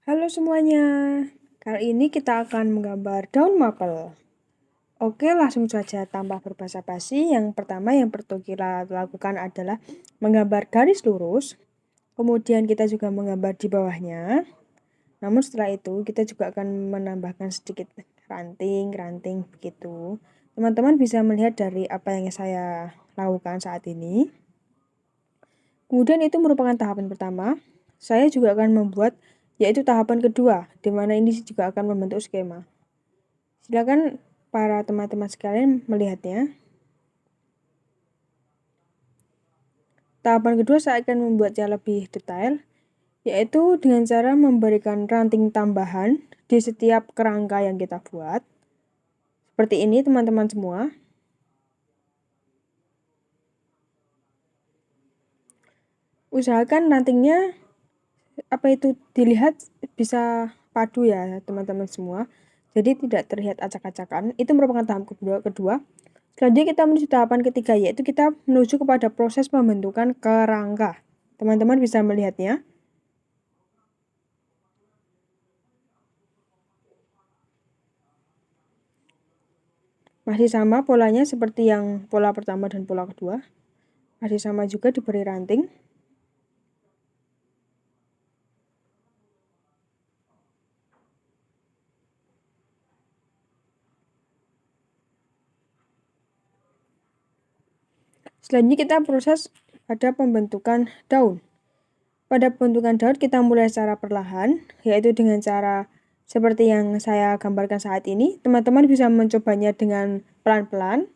Halo semuanya, kali ini kita akan menggambar daun mapel. Oke, langsung saja tanpa berbasa-basi. Yang pertama yang perlu kita lakukan adalah menggambar garis lurus. Kemudian kita juga menggambar di bawahnya. Namun setelah itu kita juga akan menambahkan sedikit ranting-ranting begitu. Teman-teman bisa melihat dari apa yang saya lakukan saat ini. Kemudian itu merupakan tahapan pertama. Saya juga akan membuat yaitu tahapan kedua, di mana ini juga akan membentuk skema. Silakan para teman-teman sekalian melihatnya. Tahapan kedua saya akan membuatnya lebih detail, yaitu dengan cara memberikan ranting tambahan di setiap kerangka yang kita buat. Seperti ini teman-teman semua. Usahakan rantingnya dilihat bisa padu ya teman-teman semua. Jadi tidak terlihat acak-acakan. Itu merupakan tahap kedua. Selanjutnya kita menuju tahapan ketiga, yaitu kita menuju kepada proses pembentukan kerangka. Teman-teman bisa melihatnya. Masih sama polanya seperti yang pola pertama dan pola kedua. Masih sama juga diberi ranting. Selanjutnya kita proses pada pembentukan daun. Pada pembentukan daun kita mulai secara perlahan, yaitu dengan cara seperti yang saya gambarkan saat ini. Teman-teman bisa mencobanya dengan pelan-pelan.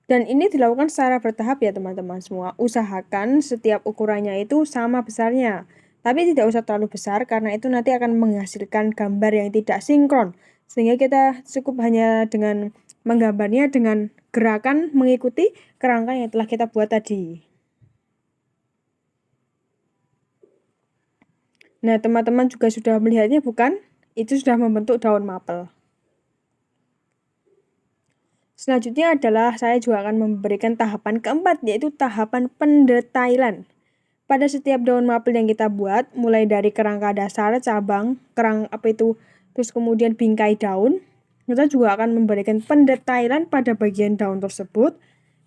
Dan ini dilakukan secara bertahap ya teman-teman semua. Usahakan setiap ukurannya itu sama besarnya. Tapi tidak usah terlalu besar karena itu nanti akan menghasilkan gambar yang tidak sinkron. Sehingga kita cukup hanya dengan menggambarnya dengan gerakan mengikuti kerangka yang telah kita buat tadi. Nah, teman-teman juga sudah melihatnya bukan? Itu sudah membentuk daun mapel. Selanjutnya adalah saya juga akan memberikan tahapan keempat, yaitu tahapan pendetailan. Pada setiap daun mapel yang kita buat, mulai dari kerangka dasar, cabang, terus kemudian bingkai daun, kita juga akan memberikan pendetailan pada bagian daun tersebut,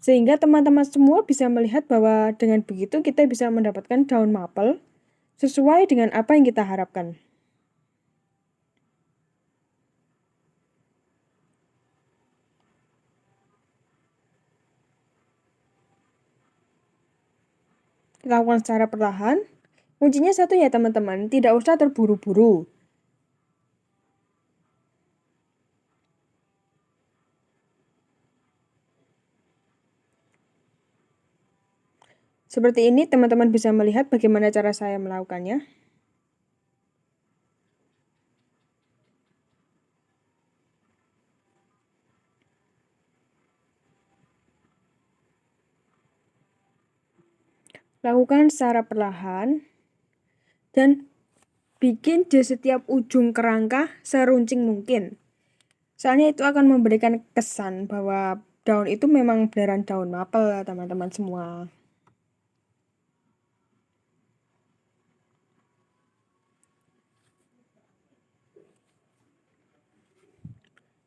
sehingga teman-teman semua bisa melihat bahwa dengan begitu kita bisa mendapatkan daun mapel sesuai dengan apa yang kita harapkan. Lakukan secara perlahan. Kuncinya satu ya teman-teman, tidak usah terburu-buru. Seperti ini teman-teman bisa melihat bagaimana cara saya melakukannya. Lakukan secara perlahan dan bikin di setiap ujung kerangka seruncing mungkin. Soalnya itu akan memberikan kesan bahwa daun itu memang beneran daun mapel teman-teman semua.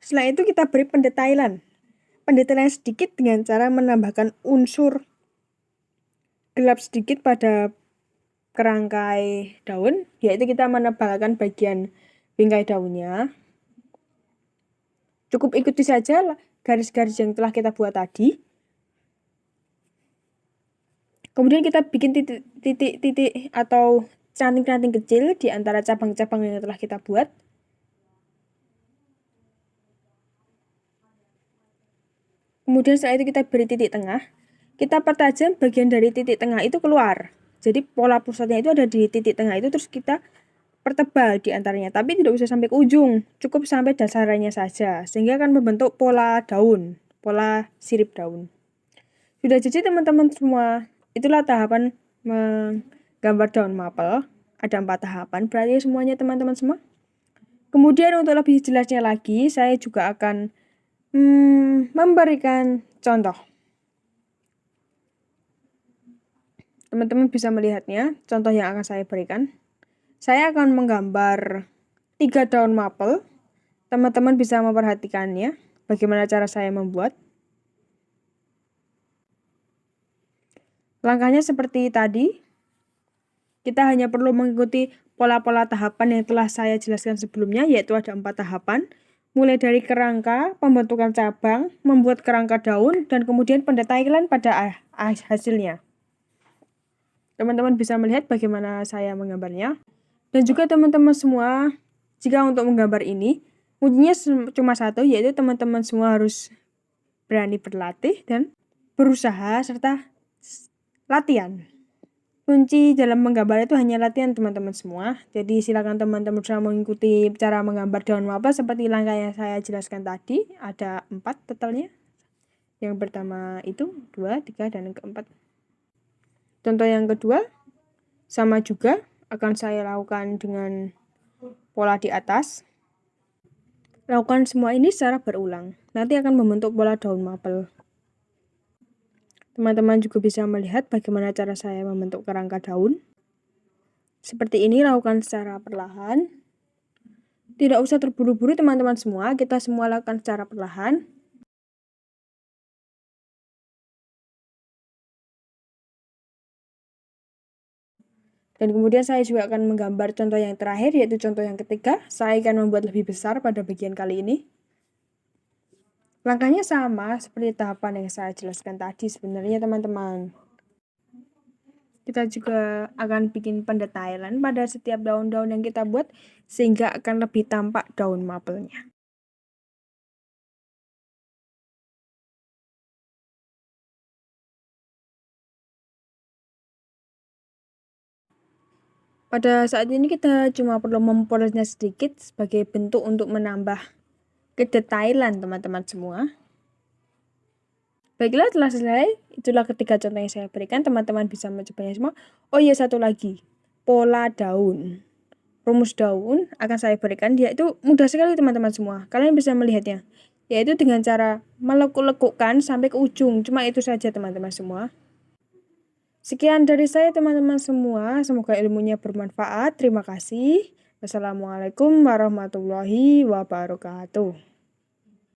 Setelah itu kita beri pendetailan. Pendetailan sedikit dengan cara menambahkan unsur gelap sedikit pada kerangkai daun, yaitu kita menebalkan bagian bingkai daunnya. Cukup ikuti saja garis-garis yang telah kita buat tadi. Kemudian kita bikin titik-titik atau ranting-ranting kecil di antara cabang-cabang yang telah kita buat. Kemudian setelah itu kita beri titik tengah. Kita pertajam bagian dari titik tengah itu keluar. Jadi pola pusatnya itu ada di titik tengah itu, terus kita pertebal di antaranya. Tapi tidak usah sampai ke ujung, cukup sampai dasarnya saja. Sehingga akan membentuk pola daun, pola sirip daun. Sudah jadi teman-teman semua. Itulah tahapan menggambar daun mapel. Ada 4 tahapan, berarti semuanya teman-teman semua. Kemudian untuk lebih jelasnya lagi, saya juga akan memberikan contoh. Teman-teman bisa melihatnya, contoh yang akan saya berikan. Saya akan menggambar 3 daun mapel. Teman-teman bisa memperhatikannya, bagaimana cara saya membuat. Langkahnya seperti tadi, kita hanya perlu mengikuti pola-pola tahapan yang telah saya jelaskan sebelumnya, yaitu ada 4 tahapan. Mulai dari kerangka, pembentukan cabang, membuat kerangka daun, dan kemudian pendetailan pada hasilnya. Teman-teman bisa melihat bagaimana saya menggambarnya. Dan juga teman-teman semua, jika untuk menggambar ini, kuncinya cuma satu, yaitu teman-teman semua harus berani berlatih dan berusaha serta latihan. Kunci dalam menggambar itu hanya latihan teman-teman semua. Jadi silakan teman-teman bisa mengikuti cara menggambar daun mapel seperti langkah yang saya jelaskan tadi. Ada 4 totalnya. Yang pertama itu 2, 3, dan yang keempat. Contoh yang kedua sama juga akan saya lakukan dengan pola di atas. Lakukan semua ini secara berulang. Nanti akan membentuk pola daun mapel. Teman-teman juga bisa melihat bagaimana cara saya membentuk kerangka daun. Seperti ini, lakukan secara perlahan. Tidak usah terburu-buru teman-teman semua, kita semua lakukan secara perlahan. Dan kemudian saya juga akan menggambar contoh yang terakhir, yaitu contoh yang ketiga. Saya akan membuat lebih besar pada bagian kali ini. Langkahnya sama seperti tahapan yang saya jelaskan tadi sebenarnya teman-teman. Kita juga akan bikin pendetailan pada setiap daun-daun yang kita buat sehingga akan lebih tampak daun mapelnya. Pada saat ini kita cuma perlu mempolishnya sedikit sebagai bentuk untuk menambah kedetailan teman-teman semua. Baiklah, telah selesai. Itulah ketiga contoh yang saya berikan. Teman-teman bisa mencobanya semua. Oh iya, satu lagi. Pola daun. Rumus daun akan saya berikan. Dia itu mudah sekali teman-teman semua. Kalian bisa melihatnya. Yaitu dengan cara melekuk-lekukkan sampai ke ujung. Cuma itu saja teman-teman semua. Sekian dari saya teman-teman semua. Semoga ilmunya bermanfaat. Terima kasih. Wassalamualaikum warahmatullahi wabarakatuh.